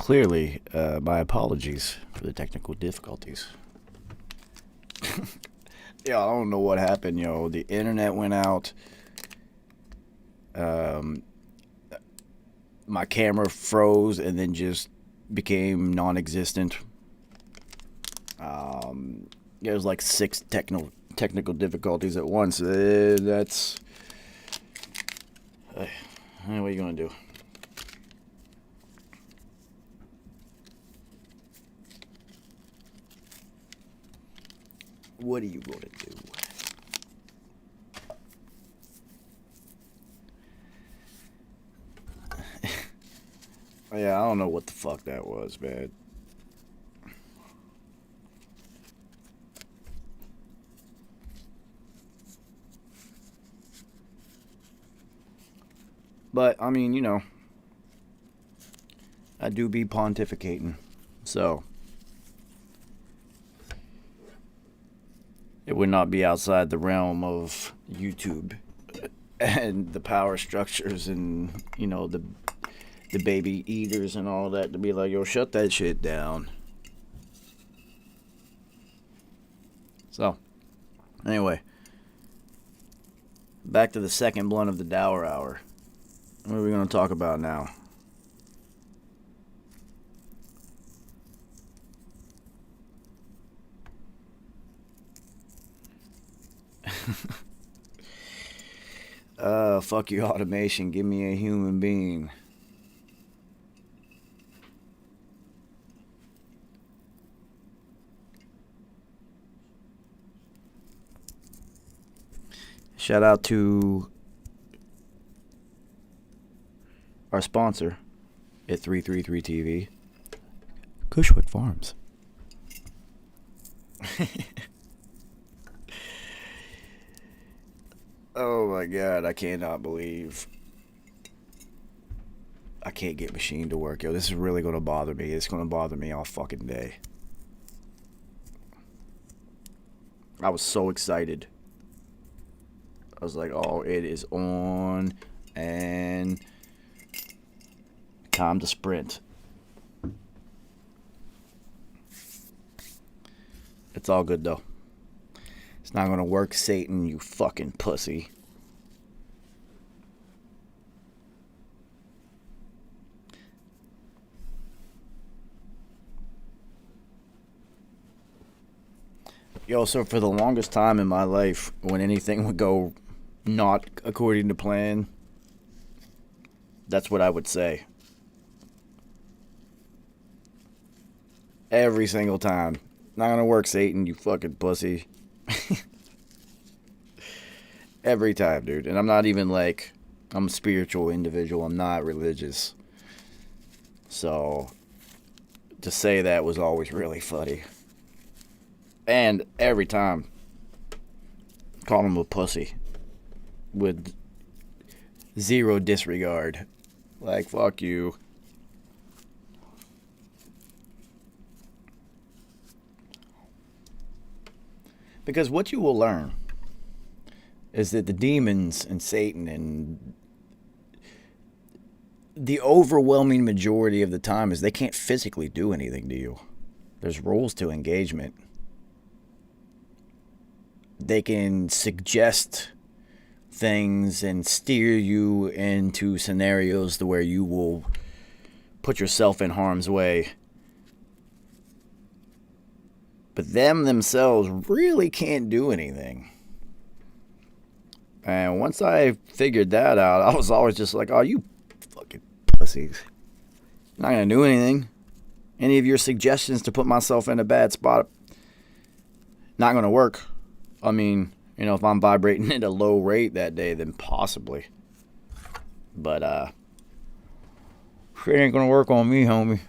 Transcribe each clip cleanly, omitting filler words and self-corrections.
clearly, my apologies for the technical difficulties. Yeah, I don't know what happened, yo. The internet went out. Um, my camera froze and then just became non-existent. There was like six technical difficulties at once. That's what are you gonna do? What are you gonna do? Yeah, I don't know what the fuck that was, man. But, I mean, I do be pontificating. So, it would not be outside the realm of YouTube and the power structures and, the baby eaters and all that to be like, yo, shut that shit down. So, anyway, back to the second blunt of the Dour Hour. What are we going to talk about now? Fuck you, automation. Give me a human being. Shout out to our sponsor at 333 TV, Cushwick Farms. Oh my god, I cannot believe I can't get machine to work. Yo, this is really going to bother me. It's going to bother me all fucking day. I was so excited. I was like, oh, it is on and time to sprint. It's all good though. It's not gonna work, Satan, you fucking pussy. Yo, so for the longest time in my life, when anything would go not according to plan, that's what I would say. Every single time. Not gonna work, Satan, you fucking pussy. Every time, dude. And I'm not even like, I'm a spiritual individual. I'm not religious. So, to say that was always really funny. And every time, call him a pussy. With zero disregard. Like, fuck you. Because what you will learn is that the demons and Satan and the overwhelming majority of the time is they can't physically do anything to you. There's rules to engagement. They can suggest things and steer you into scenarios to where you will put yourself in harm's way. But them themselves really can't do anything. And once I figured that out, I was always just like, oh, you fucking pussies. Not going to do anything. Any of your suggestions to put myself in a bad spot, not going to work. I mean, if I'm vibrating at a low rate that day, then possibly. But, shit ain't going to work on me, homie.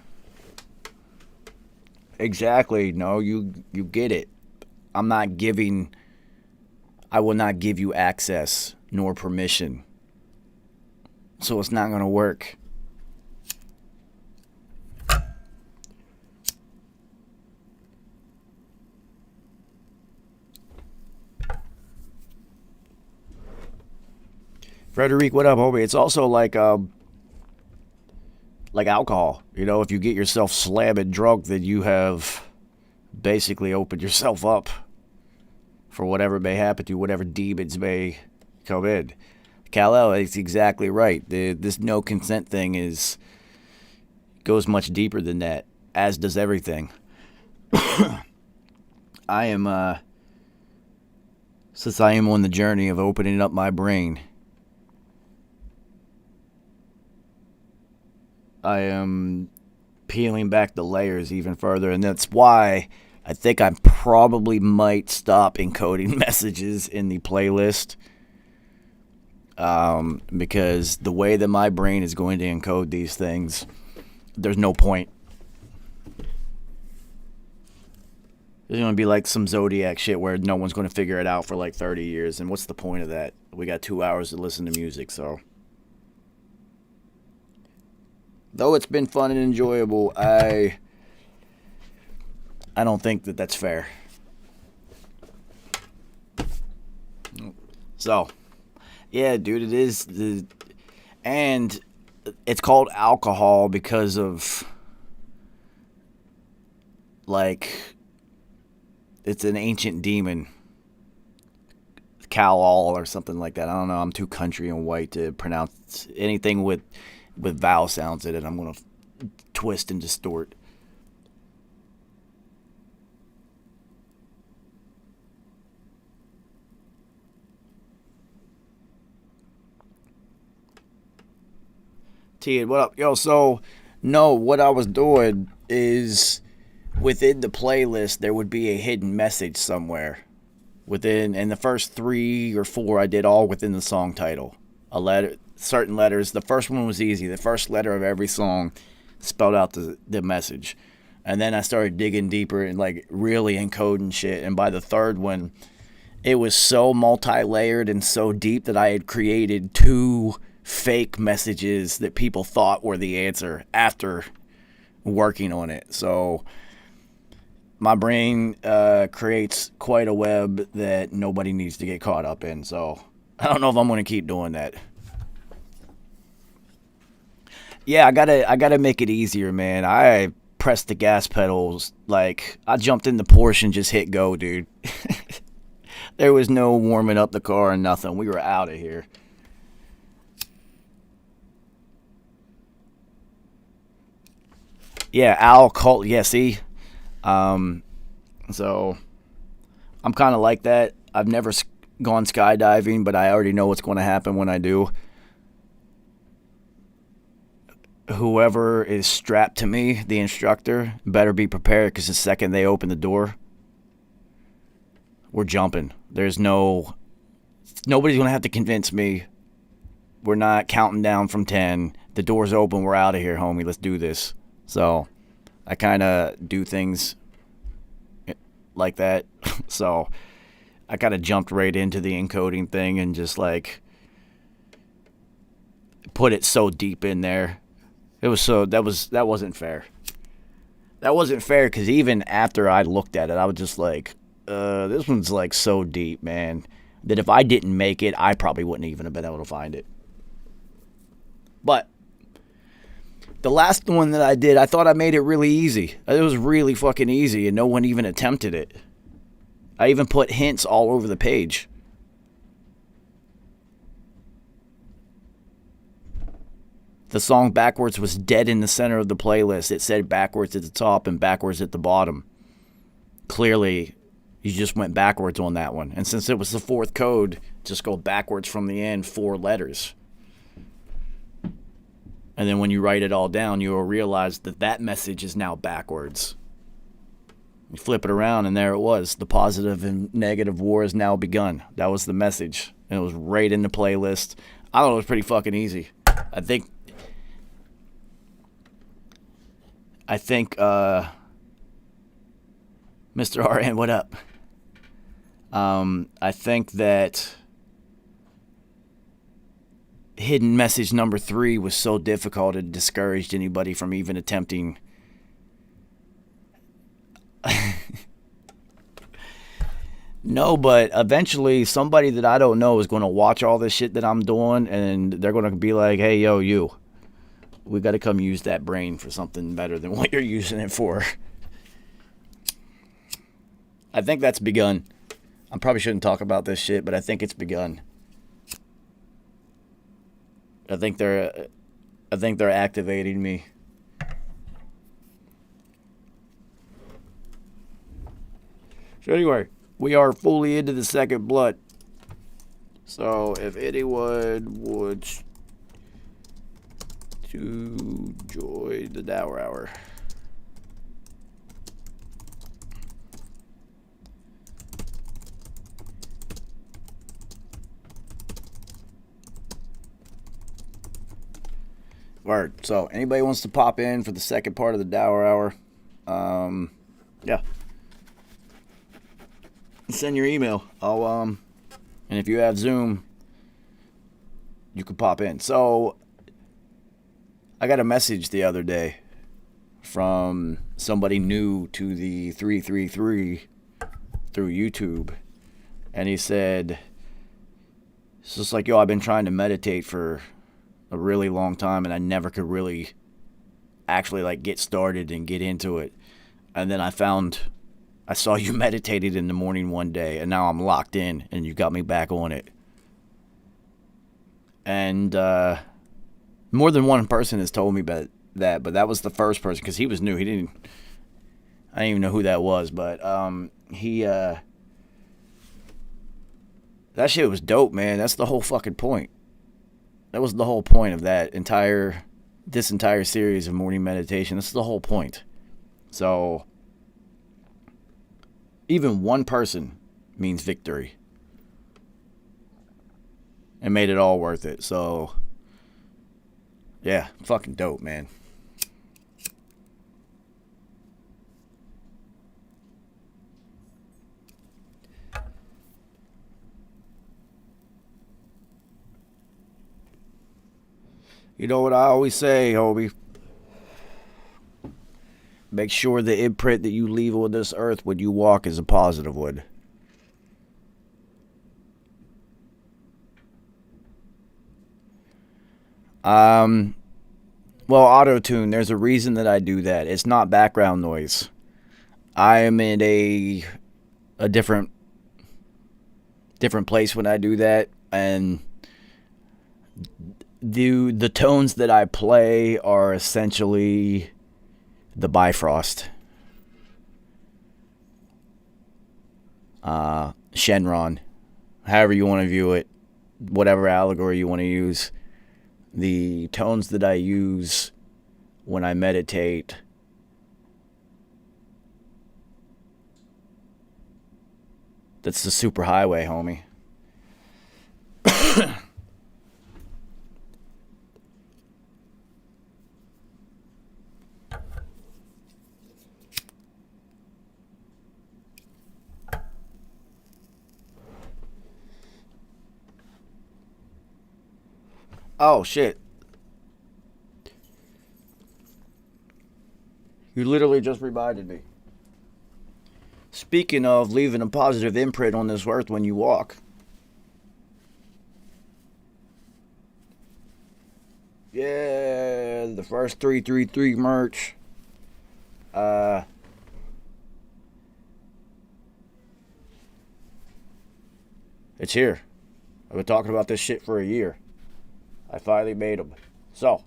Exactly. No, you get it. I will not give you access nor permission. So it's not going to work. Frederic, what up, homie? It's also like like alcohol. You know, if you get yourself slamming drunk, then you have basically opened yourself up for whatever may happen to you, whatever demons may come in. Kal-El is exactly right. This no consent thing goes much deeper than that, as does everything. I am since I am on the journey of opening up my brain, I am peeling back the layers even further, and that's why I think I probably might stop encoding messages in the playlist, because the way that my brain is going to encode these things, there's no point. There's going to be like some Zodiac shit where no one's going to figure it out for like 30 years, and what's the point of that? We got 2 hours to listen to music, so. Though it's been fun and enjoyable, I don't think that that's fair. So, yeah, dude, it is and it's called alcohol because of, like, it's an ancient demon, Kal-El or something like that. I don't know. I'm too country and white to pronounce anything with vowel sounds in it. I'm going to twist and distort. T, what up? Yo, so, no, what I was doing is within the playlist, there would be a hidden message somewhere. And the first 3 or 4 I did all within the song title. A letter, certain letters. The first one was easy. The first letter of every song spelled out the message. And then I started digging deeper and like really encoding shit. And by the third one, it was so multi-layered and so deep that I had created 2 fake messages that people thought were the answer after working on it. So my brain creates quite a web that nobody needs to get caught up in. So I don't know if I'm going to keep doing that. Yeah, I gotta make it easier, man. I pressed the gas pedals like I jumped in the Porsche and just hit go, dude. There was no warming up the car or nothing. We were out of here. Yeah, Al Cult. Yeah, see. So I'm kind of like that. I've never gone skydiving, but I already know what's going to happen when I do. Whoever is strapped to me, the instructor, better be prepared because the second they open the door, we're jumping. Nobody's going to have to convince me. We're not counting down from 10. The door's open. We're out of here, homie. Let's do this. So I kind of do things like that. So I kind of jumped right into the encoding thing and just like put it so deep in there. That wasn't fair. That wasn't fair because even after I looked at it, I was just like, this one's like so deep, man, that if I didn't make it, I probably wouldn't even have been able to find it. But the last one that I did, I thought I made it really easy. It was really fucking easy, and no one even attempted it. I even put hints all over the page. The song Backwards was dead in the center of the playlist. It said backwards at the top and backwards at the bottom. Clearly, you just went backwards on that one. And since it was the 4th code, just go backwards from the end 4 letters. And then when you write it all down, you will realize that message is now backwards. You flip it around, and there it was. The positive and negative war has now begun. That was the message. And it was right in the playlist. I thought it was pretty fucking easy. I think Mr. RN, what up? I think that hidden message number 3 was so difficult it discouraged anybody from even attempting. No, but eventually somebody that I don't know is going to watch all this shit that I'm doing, and they're going to be like, hey, yo, you. We got to come use that brain for something better than what you're using it for. I think that's begun. I probably shouldn't talk about this shit, but I think it's begun. I think they're activating me. So anyway, we are fully into the second blood. So if anyone would to join the Dour Hour. Word. So anybody wants to pop in for the second part of the Dour Hour, yeah. Send your email. And if you have Zoom, you can pop in. So I got a message the other day from somebody new to the 333 through YouTube, and he said, it's just like, yo, I've been trying to meditate for a really long time, and I never could really actually like get started and get into it. And then I saw you meditated in the morning one day, and now I'm locked in, and you got me back on it. And more than one person has told me about that, but that was the first person, because he was new. I didn't even know who that was, but that shit was dope, man. That's the whole fucking point. That was the whole point of this entire series of morning meditation. That's the whole point. So even one person means victory. It made it all worth it. So yeah, fucking dope, man. You know what I always say, Hobie? Make sure the imprint that you leave on this earth when you walk is a positive one. Well, auto-tune, there's a reason that I do that. It's not background noise. I am in a different place when I do that, and the tones that I play are essentially the Bifrost, Shenron, however you want to view it, whatever allegory you want to use. The tones that I use when I meditate that's the superhighway, homie. Oh, shit. You literally just reminded me. Speaking of leaving a positive imprint on this earth when you walk. Yeah, the first 333 merch. It's here. I've been talking about this shit for a year. I finally made them. So,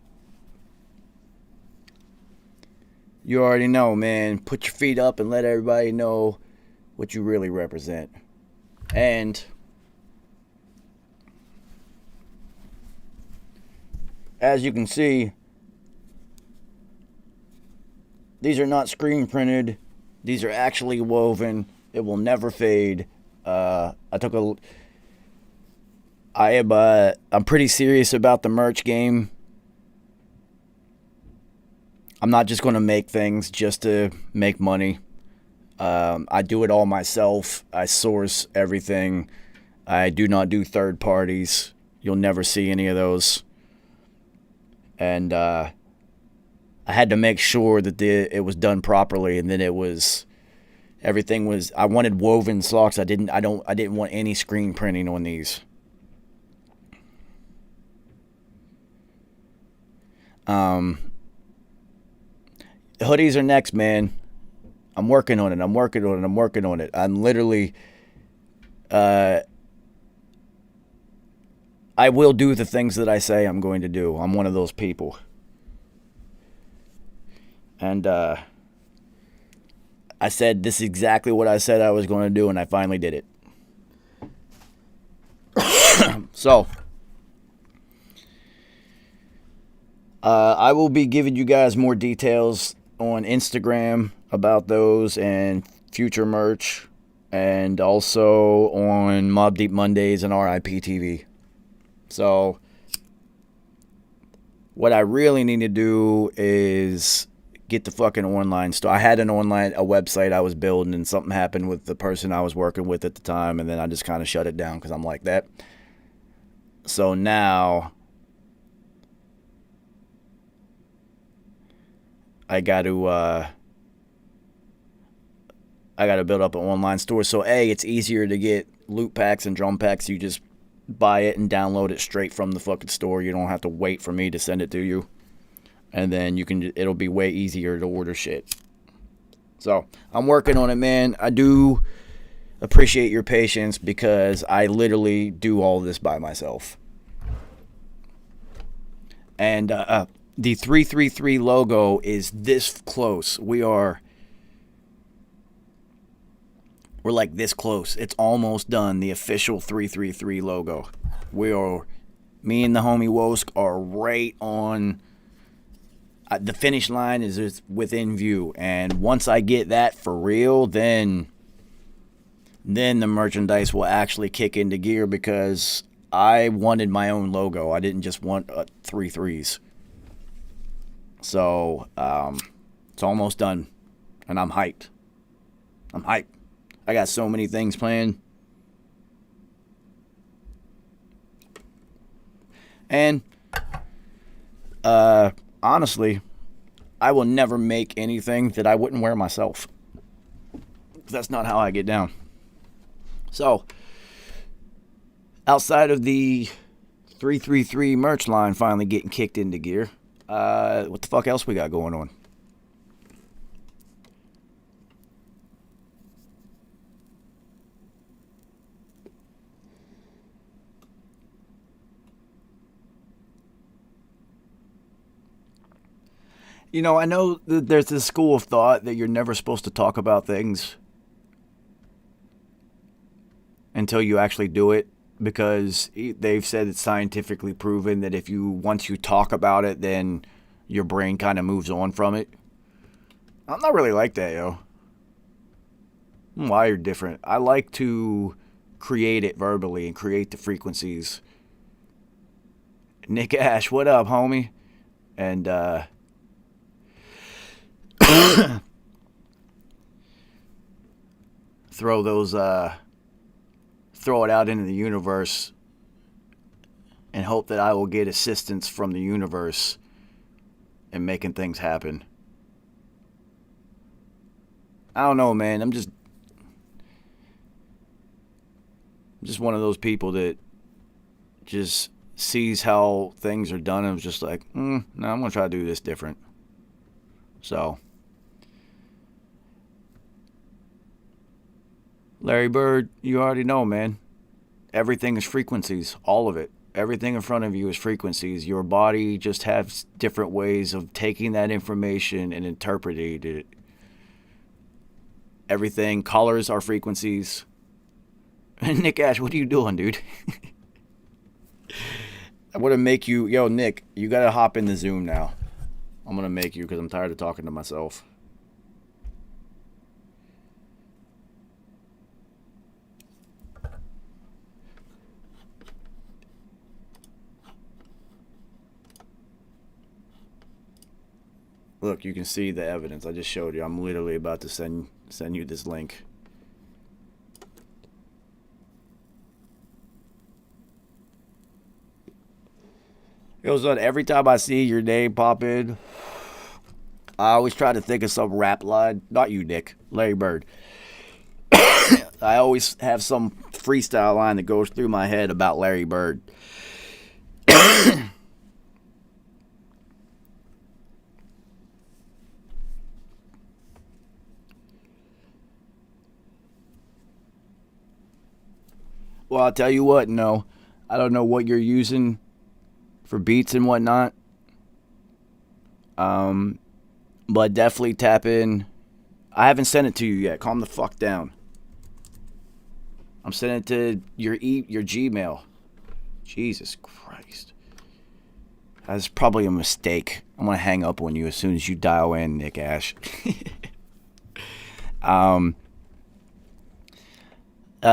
you already know, man. Put your feet up and let everybody know what you really represent. And as you can see, these are not screen printed. These are actually woven. It will never fade. I'm pretty serious about the merch game. I'm not just going to make things just to make money. I do it all myself. I source everything. I do not do third parties. You'll never see any of those. And I had to make sure that it was done properly, and then everything was. I wanted woven socks. I didn't want any screen printing on these. Hoodies are next, man. I'm working on it. I'm literally, I will do the things that I say I'm going to do. I'm one of those people. And I said this is exactly what I said I was going to do, and I finally did it. So, I will be giving you guys more details on Instagram about those and future merch, and also on Mob Deep Mondays and RIP TV. So, what I really need to do is get the fucking online store. I had a website I was building, and something happened with the person I was working with at the time, and then I just kind of shut it down because I'm like that. So now I got to build up an online store. So it's easier to get loot packs and drum packs. You just buy it and download it straight from the fucking store. You don't have to wait for me to send it to you. And then it'll be way easier to order shit. So I'm working on it, man. I do appreciate your patience because I literally do all this by myself. And the 333 logo is this close. We're like this close. It's almost done. The official 333 logo. Me and the homie Wosk are right on. The finish line is just within view, and once I get that for real, then the merchandise will actually kick into gear because I wanted my own logo. I didn't just want 3 threes. So it's almost done, and I'm hyped. I got so many things planned, and honestly, I will never make anything that I wouldn't wear myself. That's not how I get down. So, outside of the 333 merch line finally getting kicked into gear, what the fuck else we got going on? You know, I know that there's this school of thought that you're never supposed to talk about things until you actually do it, because they've said it's scientifically proven that once you talk about it, then your brain kind of moves on from it. I'm not really like that, yo. I'm wired different. I like to create it verbally and create the frequencies. Nick Ash, what up, homie? And throw it out into the universe and hope that I will get assistance from the universe in making things happen. I don't know, man. I'm just one of those people that just sees how things are done and was just like, no, I'm going to try to do this different. So, Larry Bird, you already know, man. Everything is frequencies. All of it. Everything in front of you is frequencies. Your body just has different ways of taking that information and interpreting it. Everything. Colors are frequencies. Nick Ash, what are you doing, dude? I want to make you... Yo, Nick, you got to hop in the Zoom now. I'm going to make you because I'm tired of talking to myself. Look, you can see the evidence. I just showed you. I'm literally about to send you this link. Yo, son, every time I see your name pop in, I always try to think of some rap line. Not you, Nick. Larry Bird. I always have some freestyle line that goes through my head about Larry Bird. Well, I'll tell you what, no. I don't know what you're using for beats and whatnot. But definitely tap in. I haven't sent it to you yet. Calm the fuck down. I'm sending it to your Gmail. Jesus Christ. That's probably a mistake. I'm gonna hang up on you as soon as you dial in, Nick Ash.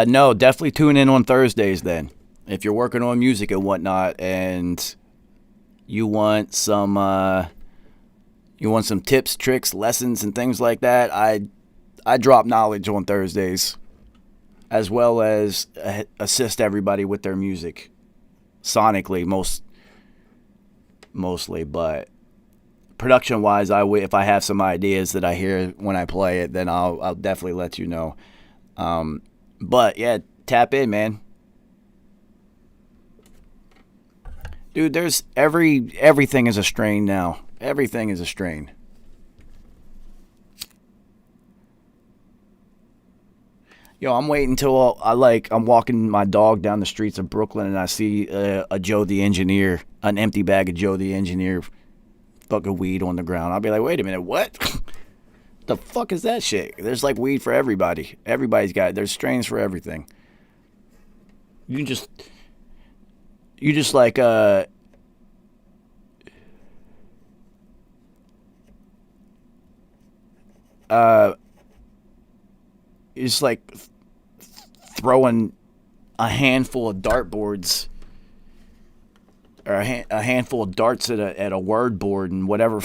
No, definitely tune in on Thursdays then. If you're working on music and whatnot, and you want some tips, tricks, lessons, and things like that, I drop knowledge on Thursdays, as well as assist everybody with their music, sonically mostly, but production wise, if I have some ideas that I hear when I play it, then I'll definitely let you know. But yeah, tap in, man. Dude, there's everything is a strain now. Everything is a strain. Yo, I'm waiting until I'm walking my dog down the streets of Brooklyn and I see a Joe the Engineer, an empty bag of Joe the Engineer fucking weed on the ground. I'll be like, wait a minute, what? The fuck is that shit? There's like weed for everybody. Everybody's got it. There's strains for everything. You just like it's like throwing a handful of dartboards or a handful of darts at a word board and whatever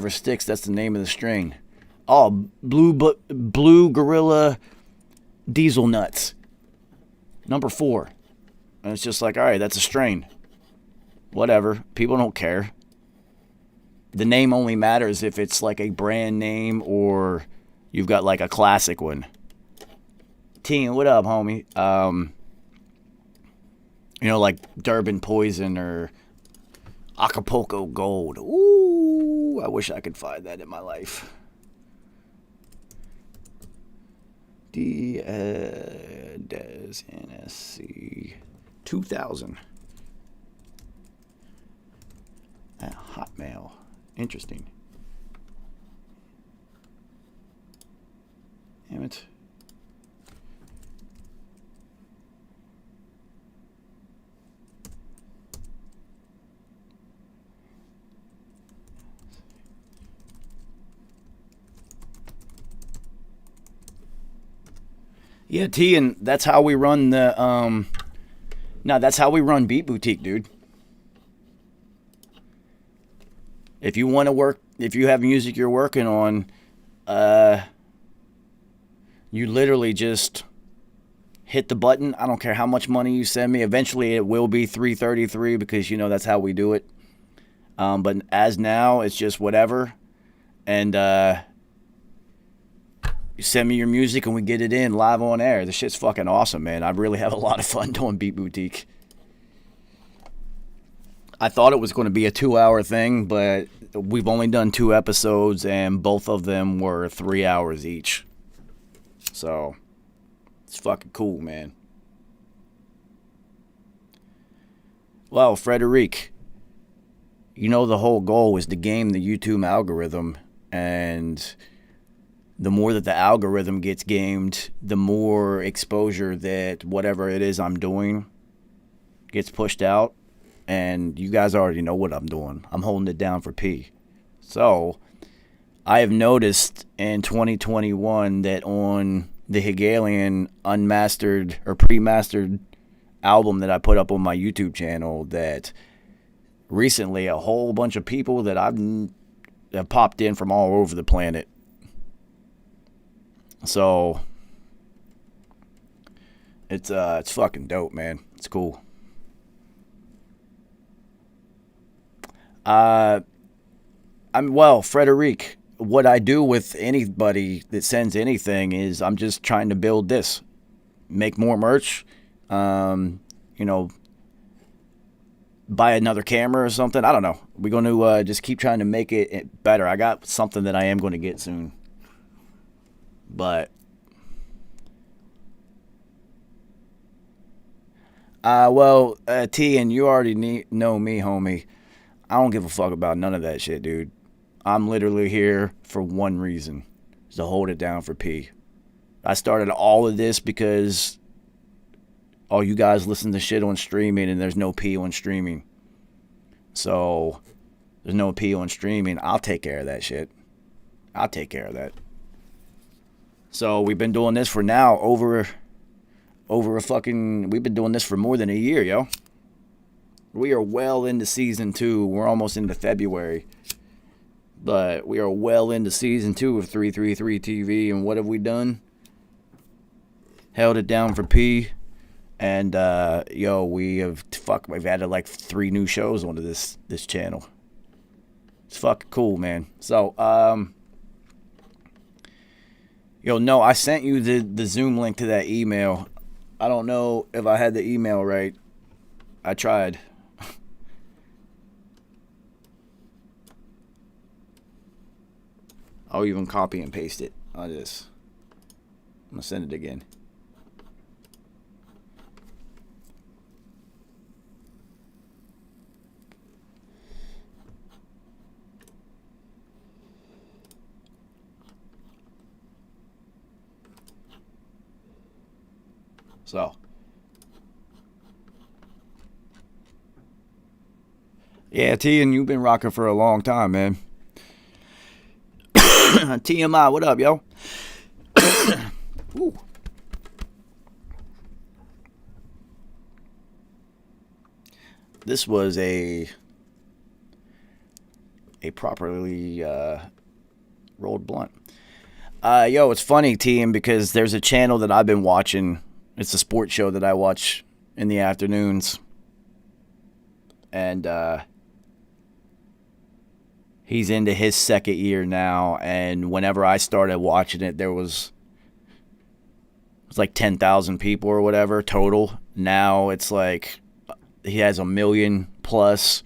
sticks. That's the name of the strain. Oh, blue gorilla diesel nuts. Number 4. And it's just like, all right, that's a strain. Whatever. People don't care. The name only matters if it's like a brand name or you've got like a classic one. Teen, what up, homie? Like Durban Poison or Acapulco Gold. Ooh, I wish I could find that in my life. Des NSC 2000 at Hotmail. Interesting. Damn it. Yeah, T, and that's how we run that's how we run Beat Boutique, dude. If you want to work, if you have music you're working on, you literally just hit the button. I don't care how much money you send me. Eventually it will be $333 because, that's how we do it. But as now, it's just whatever. And you send me your music and we get it in live on air. This shit's fucking awesome, man. I really have a lot of fun doing Beat Boutique. I thought it was going to be a 2-hour thing, but we've only done 2 episodes and both of them were 3 hours each. So, it's fucking cool, man. Well, Frederic, the whole goal is to game the YouTube algorithm, and the more that the algorithm gets gamed, the more exposure that whatever it is I'm doing gets pushed out. And you guys already know what I'm doing. I'm holding it down for P. So, I have noticed in 2021 that on the Hegelian unmastered or pre-mastered album that I put up on my YouTube channel, that recently a whole bunch of people that have popped in from all over the planet. So, it's fucking dope, man. It's cool. Frederic, what I do with anybody that sends anything is I'm just trying to build this, make more merch, buy another camera or something. I don't know. We're going to just keep trying to make it better. I got something that I am going to get soon. But T, and you already know me, homie. I don't give a fuck about none of that shit, dude. I'm literally here for one reason, is to hold it down for P. I started all of this because all you guys listen to shit on streaming and there's no P on streaming. So there's no P on streaming. I'll take care of that shit. I'll take care of that. So we've been doing this for now we've been doing this for more than a year, yo. We are well into season 2. We're almost into February. But we are well into season 2 of 333 TV. And what have we done? Held it down for P. And, we've added like 3 new shows onto this channel. It's fucking cool, man. So, no, I sent you the Zoom link to that email. I don't know if I had the email right. I tried. I'll even copy and paste it on this. I'm going to send it again. So, yeah, T, and you've been rocking for a long time, man. TMI, what up, yo? Ooh. This was a properly rolled blunt. It's funny, T, because there's a channel that I've been watching. It's a sports show that I watch in the afternoons. And he's into his second year now. And whenever I started watching it, it was like 10,000 people or whatever total. Now it's like he has 1 million plus.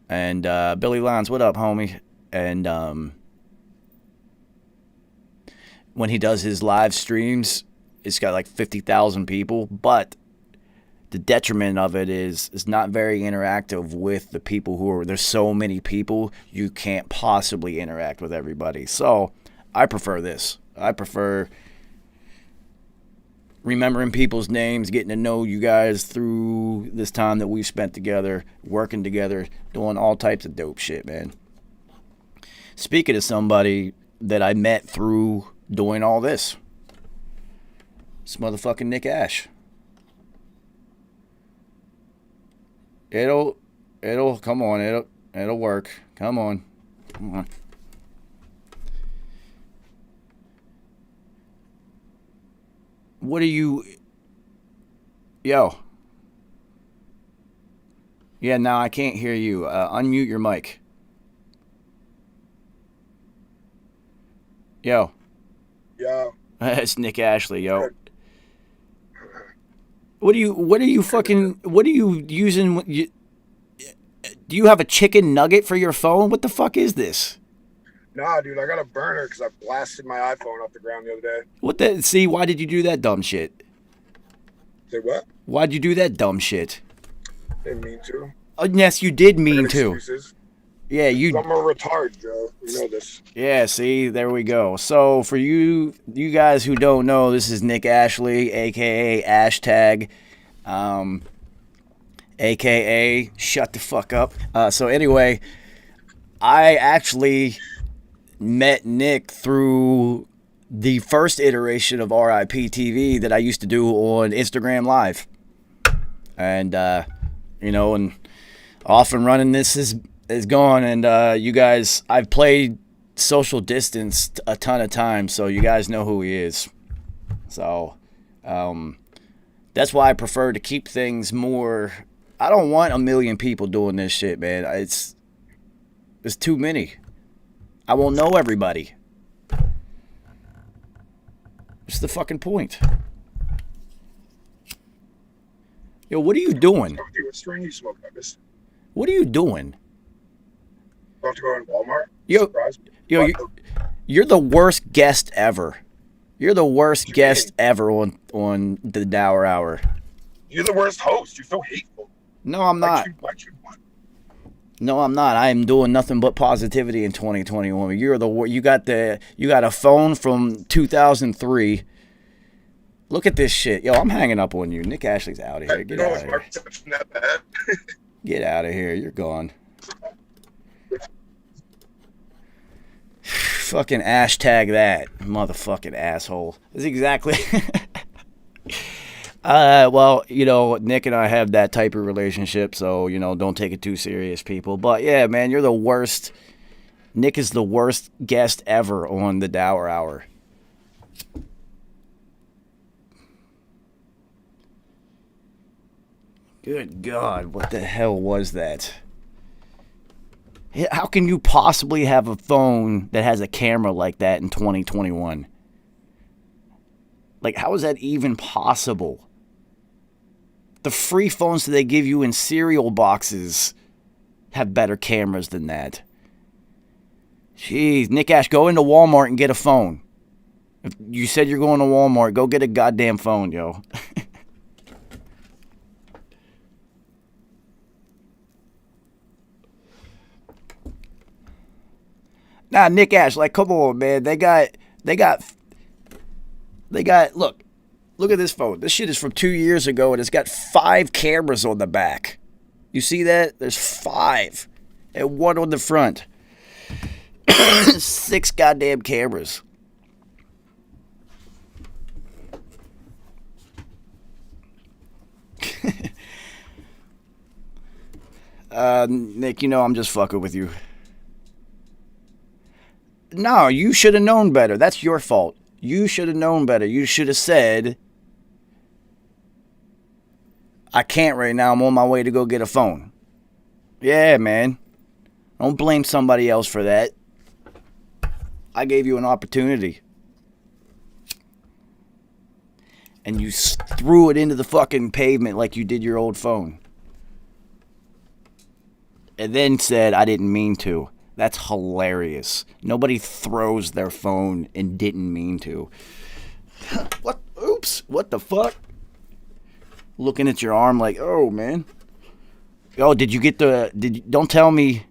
And Billy Lyons, what up, homie? And when he does his live streams, it's got like 50,000 people, but the detriment of it is it's not very interactive with the people there's so many people, you can't possibly interact with everybody. So I prefer this. I prefer remembering people's names, getting to know you guys through this time that we've spent together, working together, doing all types of dope shit, man. Speaking of somebody that I met through doing all this, it's motherfucking Nick Ash. It'll come on, it'll work. Come on. What are you? Yo. Yeah, now I can't hear you. Unmute your mic. Yo. Yo. It's Nick Ashley, yo. What are you using? Do you have a chicken nugget for your phone? What the fuck is this? Nah, dude, I got a burner because I blasted my iPhone off the ground the other day. See, why did you do that dumb shit? Say what? Why'd you do that dumb shit? Didn't mean to. Yes, you did mean to. Excuses. Yeah, I'm a retard, Joe. You know this. Yeah, see, there we go. So for you guys who don't know, this is Nick Ashley, aka Hashtag, aka Shut the Fuck Up. So anyway, I actually met Nick through the first iteration of RIP TV that I used to do on Instagram Live, and and off and running this is gone. And you guys, I've played social distance a ton of times, so you guys know who he is. So that's why I prefer to keep things more. I don't want 1 million people doing this shit, man. It's too many. I won't know everybody. What's the fucking point? Yo, what are you doing? What strain you smoke, Marcus? What are you doing? About to go in Walmart? Yo, you're the worst guest ever. You're the worst guest ever on the Dour Hour. You're the worst host. You're so hateful. No, I'm not. Why'd you want? No, I'm not. I am doing nothing but positivity in 2021. You got a phone from 2003. Look at this shit. Yo, I'm hanging up on you. Nick Ashley's out of here. Get out of here. Reception that bad. Get out of here. You're gone. Fucking hashtag that, motherfucking asshole. That's exactly. Well, Nick and I have that type of relationship, so, don't take it too serious, people. But, yeah, man, you're the worst. Nick is the worst guest ever on the Dour Hour. Good God, what the hell was that? How can you possibly have a phone that has a camera like that in 2021? Like, how is that even possible? The free phones that they give you in cereal boxes have better cameras than that. Jeez, Nick Ash, go into Walmart and get a phone. If you said you're going to Walmart, go get a goddamn phone, yo. Nah, Nick Ash, like, come on, man. They got, look at this phone. This shit is from 2 years ago, and it's got 5 cameras on the back. You see that? There's 5. And 1 on the front. 6 goddamn cameras. Nick, I'm just fucking with you. No, you should have known better. That's your fault. You should have known better. You should have said, I can't right now. I'm on my way to go get a phone. Yeah, man. Don't blame somebody else for that. I gave you an opportunity. And you threw it into the fucking pavement like you did your old phone. And then said, I didn't mean to. That's hilarious. Nobody throws their phone and didn't mean to. What? Oops. What the fuck? Looking at your arm like, oh, man. Oh, did you get don't tell me.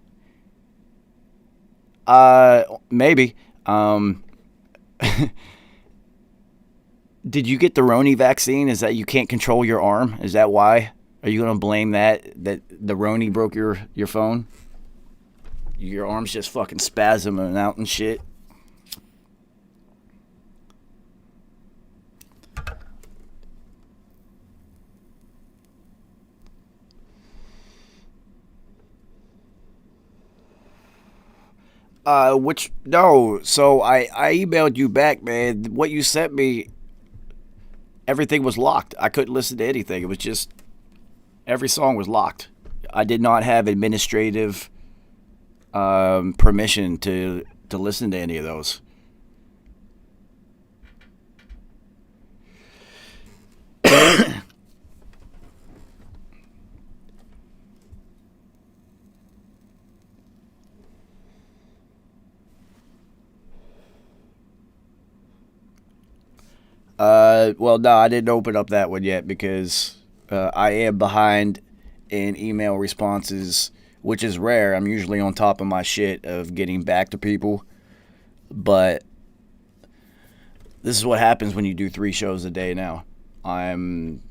Maybe. Did you get the Roni vaccine? Is that you can't control your arm? Is that why? Are you going to blame that the Roni broke your phone? Your arm's just fucking spasming out and shit. No. So I emailed you back, man. What you sent me, everything was locked. I couldn't listen to anything. It was just, every song was locked. I did not have administrative permission to listen to any of those. Well, no, I didn't open up that one yet because I am behind in email responses, which is rare. I'm usually on top of my shit of getting back to people. But this is what happens when you do 3 shows a day now. I'm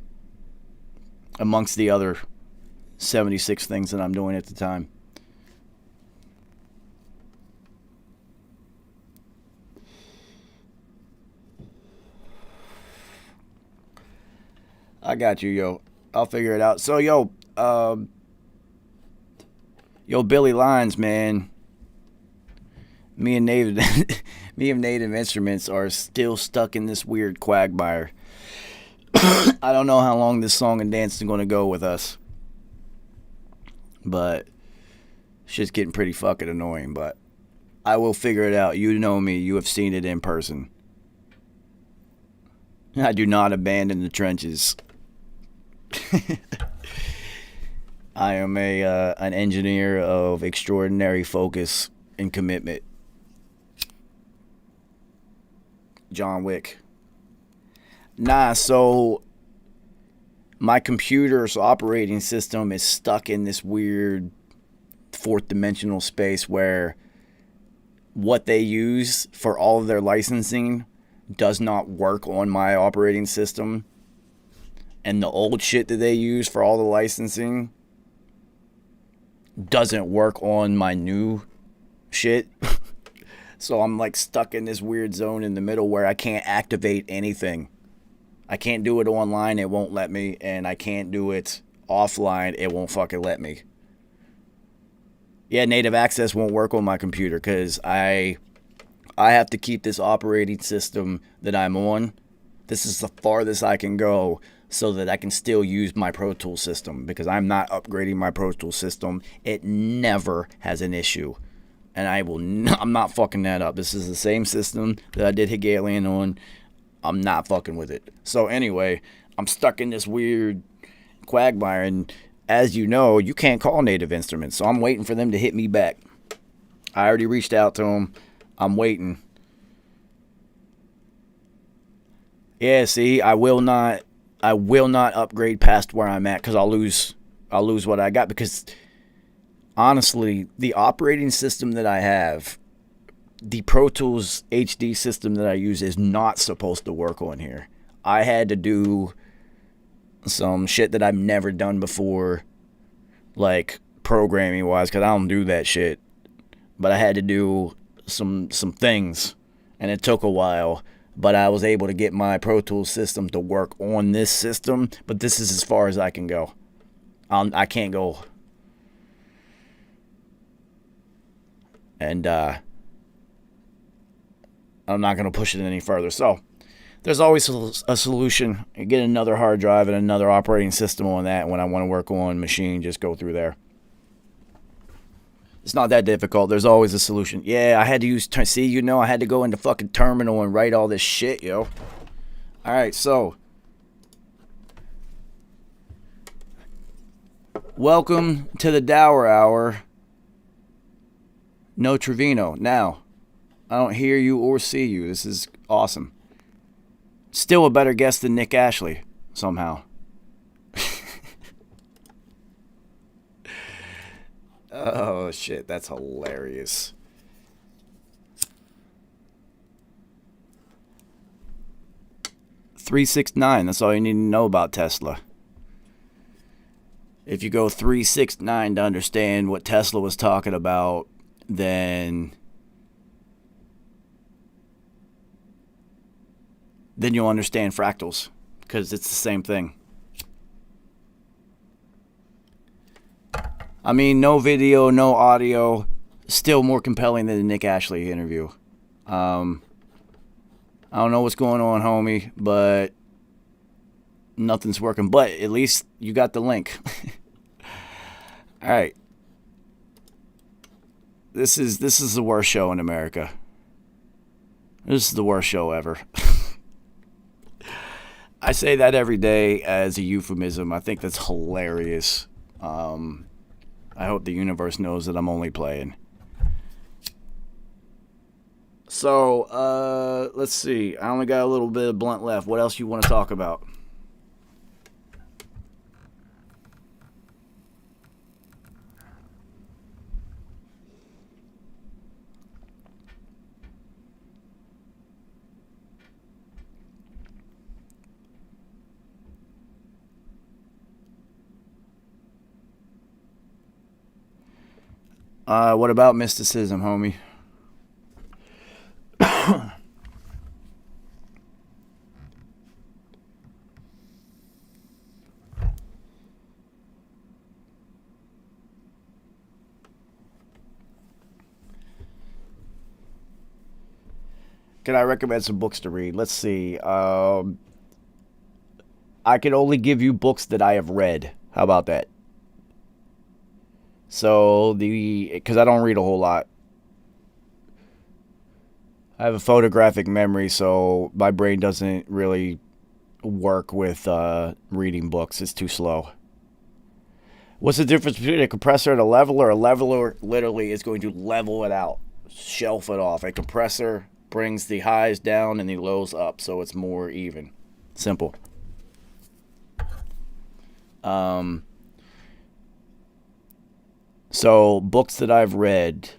amongst the other 76 things that I'm doing at the time. I got you, yo. I'll figure it out. So, yo, Billy Lines, man. Me and Native Instruments are still stuck in this weird quagmire. I don't know how long this song and dance is going to go with us. But shit's getting pretty fucking annoying. But I will figure it out. You know me. You have seen it in person. I do not abandon the trenches. I am an engineer of extraordinary focus and commitment. John Wick. Nah, so my computer's operating system is stuck in this weird fourth dimensional space where what they use for all of their licensing does not work on my operating system. And the old shit that they use for all the licensing doesn't work on my new shit. So I'm like stuck in this weird zone in the middle where I can't activate anything. I can't do it online, it won't let me, and I can't do it offline, it won't fucking let me. Yeah, native access won't work on my computer because I have to keep this operating system that I'm on. This is the farthest I can go so that I can still use my Pro Tools system because I'm not upgrading my Pro Tools system. It never has an issue. And I'm not fucking that up. This is the same system that I did Hegelian on. I'm not fucking with it. So anyway, I'm stuck in this weird quagmire, and as you know, you can't call Native Instruments, so I'm waiting for them to hit me back. I already reached out to them. I'm waiting. Yeah, see, I will not upgrade past where I'm at because I'll lose what I got, because honestly, the operating system that I have, the Pro Tools HD system that I use, is not supposed to work on here. I had to do some shit that I've never done before, like programming wise, because I don't do that shit. But I had to do some things, and it took a while. But I was able to get my Pro Tools system to work on this system. But this is as far as I can go. I can't go. And I'm not going to push it any further. So there's always a solution. You get another hard drive and another operating system on that. When I want to work on machine, just go through there. It's not that difficult. There's always a solution. Yeah, I had to use... See, I had to go into fucking terminal and write all this shit, yo. Alright, so. Welcome to the Dour Hour. No Trevino. Now, I don't hear you or see you. This is awesome. Still a better guest than Nick Ashley, somehow. Oh, shit. That's hilarious. $369. That's all you need to know about Tesla. If you go 369 to understand what Tesla was talking about, then you'll understand fractals, because it's the same thing. I mean, no video, no audio, still more compelling than the Nick Ashley interview. I don't know what's going on, homie, but nothing's working. But at least you got the link. All right. This is the worst show in America. This is the worst show ever. I say that every day as a euphemism. I think that's hilarious. I hope the universe knows that I'm only playing. So, let's see. I only got a little bit of blunt left. What else you want to talk about? What about mysticism, homie? Can I recommend some books to read? Let's see. I can only give you books that I have read. How about that? So, because I don't read a whole lot. I have a photographic memory, so my brain doesn't really work with reading books. It's too slow. What's the difference between a compressor and a leveler? A leveler literally is going to level it out, shelf it off. A compressor brings the highs down and the lows up, so it's more even. Simple. Um, so books that I've read: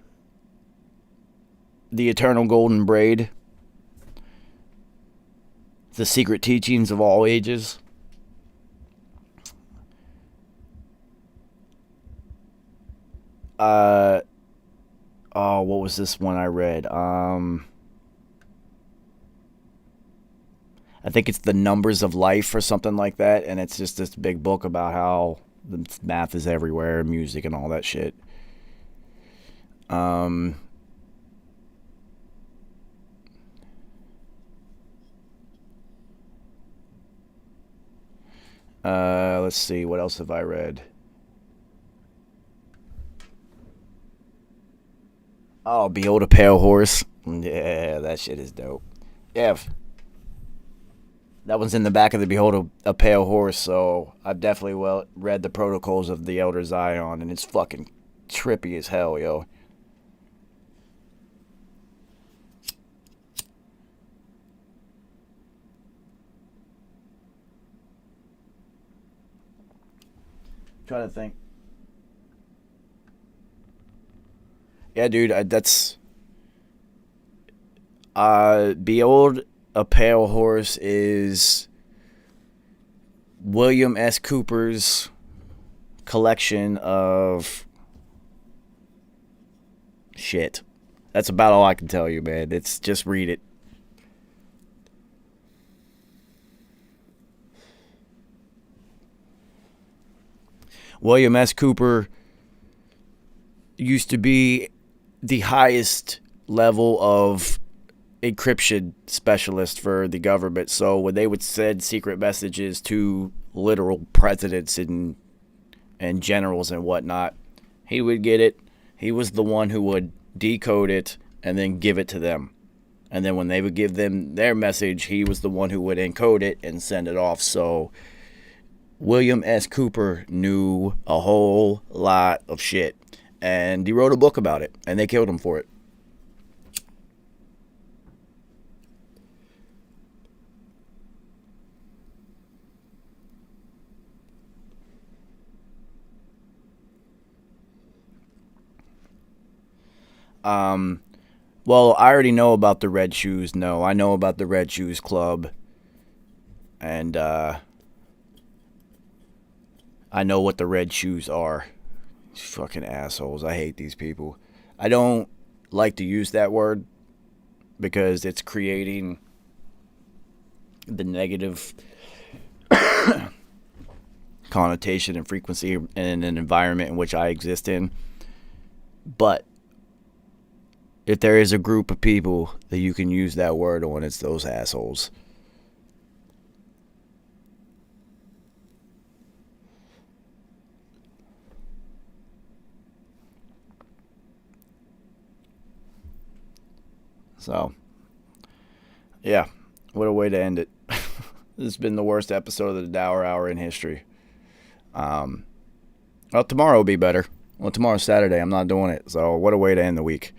The Eternal Golden Braid, The Secret Teachings of All Ages, uh, oh, what was this one I read? I think it's The Numbers of Life or something like that, and it's just this big book about how the math is everywhere, music and all that shit. Um, let's see, what else have I read? Oh, Behold a Pale Horse. Yeah, that shit is dope. Yeah, that one's in the back of the Behold a Pale Horse, so I've definitely read the Protocols of the Elder Zion, and it's fucking trippy as hell, yo. Trying to think. Yeah, dude, that's Behold a Pale Horse is William S. Cooper's collection of shit. That's about all I can tell you, man. It's just read it. William S. Cooper used to be the highest level of encryption specialist for the government. So when they would send secret messages to literal presidents and generals and whatnot, he would get it. He was the one who would decode it and then give it to them. And then when they would give them their message, he was the one who would encode it and send it off. So William S. Cooper knew a whole lot of shit. And he wrote a book about it, and they killed him for it. Well, I already know about the Red Shoes. No, I know about the Red Shoes Club. And, I know what the Red Shoes are. These fucking assholes. I hate these people. I don't like to use that word because it's creating the negative connotation and frequency in an environment in which I exist in. But if there is a group of people that you can use that word on, it's those assholes. So, yeah, what a way to end it. This has been the worst episode of the Dour Hour in history. Well, tomorrow will be better. Well, tomorrow's Saturday. I'm not doing it. So, what a way to end the week.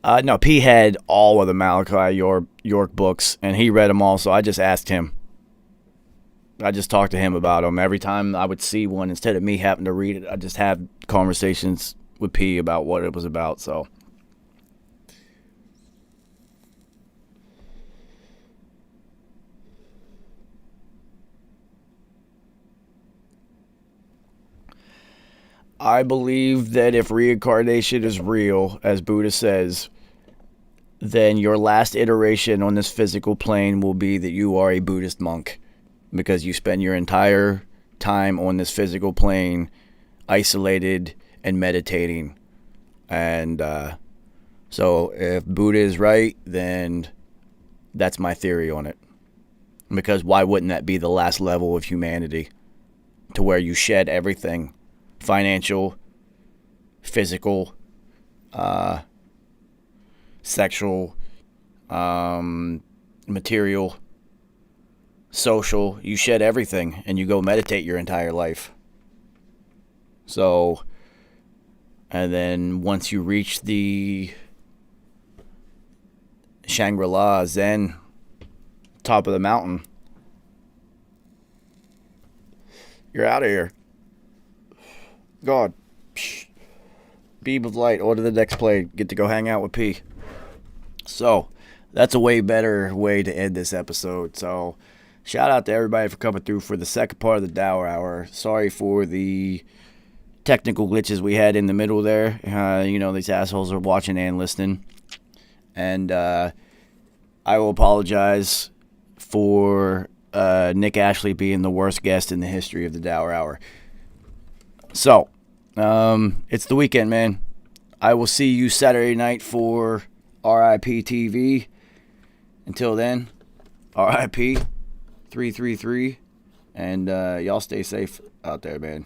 No, P had all of the Malachi York books, and he read them all, so I just asked him. I just talked to him about them. Every time I would see one, instead of me having to read it, I just have conversations with P about what it was about, so. I believe that if reincarnation is real, as Buddha says, then your last iteration on this physical plane will be that you are a Buddhist monk because you spend your entire time on this physical plane isolated and meditating. And so if Buddha is right, then that's my theory on it. Because why wouldn't that be the last level of humanity? To where you shed everything. Financial, physical, sexual, material, social. You shed everything and you go meditate your entire life. So, and then once you reach the Shangri-La Zen top of the mountain, You're out of here. God. Psh. Beam of light. Order the next plane. Get to go hang out with P. So, that's a way better way to end this episode. So, shout out to everybody for coming through for the second part of the Dour Hour. Sorry for the technical glitches we had in the middle there. These assholes are watching and listening. And I will apologize for Nick Ashley being the worst guest in the history of the Dour Hour. So, it's the weekend, man. I will see you Saturday night for RIP TV. Until then, RIP 333. And y'all stay safe out there, man.